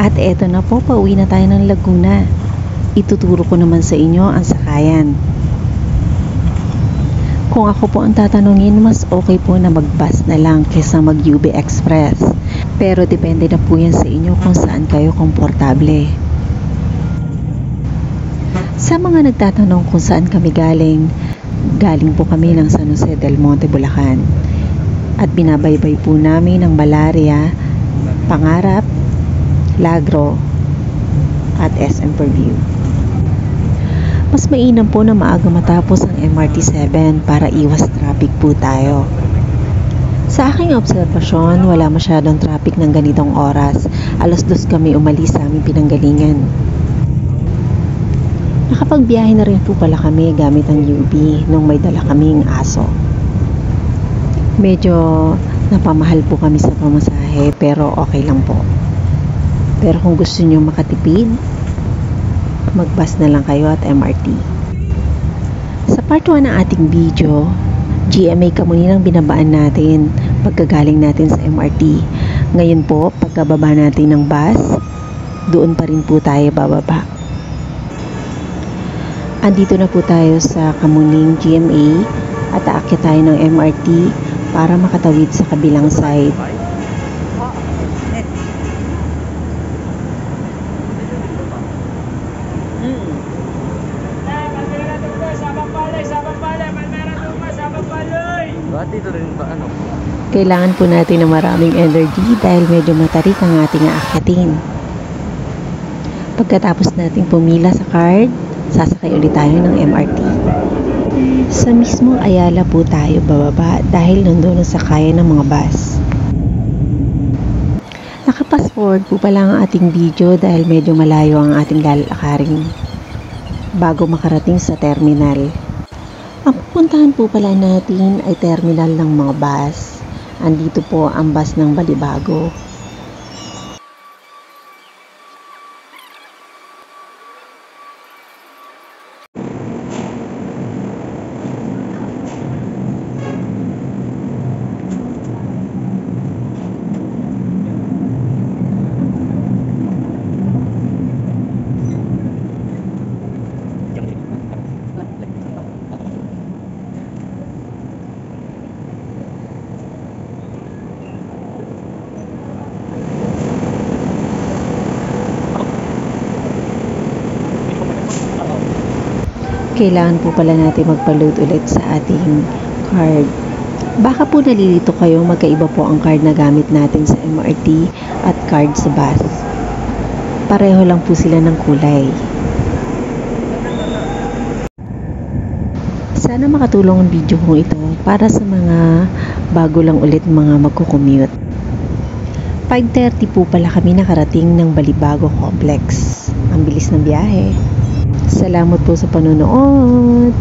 At eto na po, pauwi na tayo ng Laguna. Ituturo ko naman sa inyo ang sakayan. Kung ako po ang tatanungin, mas okay po na mag-bus na lang kaysa mag-UB Express. Pero depende na po yan sa inyo kung saan kayo komportable. Sa mga nagtatanong kung saan kami galing po kami ng San Jose del Monte, Bulacan. At binabaybay po namin ng Malaria, Pangarap, Lagro, at SM Purview. Mas mainam po na maaga matapos ang MRT 7 para iwas traffic po tayo. Sa aking obserbasyon, wala masyadong traffic ng ganitong oras. 2:00 kami umalis sa aming pinanggalingan. Nakapagbiyahe na rin po pala kami gamit ang UB nung may dala kaming aso. Medyo napamahal po kami sa pamasahe pero okay lang po. Pero kung gusto nyo makatipid, mag-bus na lang kayo at MRT. Sa part 1 ng ating video, GMA Kamuning ang binabaan natin pagkagaling natin sa MRT. Ngayon po, pagkababa natin ng bus, doon pa rin po tayo bababa. Andito na po tayo sa Kamuning GMA at aakyat tayo ng MRT para makatawid sa kabilang side. Kailangan po natin ng maraming energy dahil medyo matarik ang ating aakyatin. Pagkatapos nating pumila sa card, sasakay ulit tayo ng MRT. Sa mismong Ayala po tayo bababa dahil nandun ang sakayan ng mga bus. Nakapass forward po pala ang ating video dahil medyo malayo ang ating lalakarin bago makarating sa terminal. Ang pupuntahan po pala natin ay terminal ng mga bus. Andito po ang bus ng Balibago. Kailangan po pala natin magpa-load ulit sa ating card. Baka po nalilito kayo, magkaiba po ang card na gamit natin sa MRT at card sa bus. Pareho lang po sila ng kulay. Sana makatulong ang video kong ito para sa mga bago lang ulit mga magko-commute. 5:30 po pala kami nakarating ng Balibago Complex. Ang bilis ng biyahe. Salamat po sa panonood.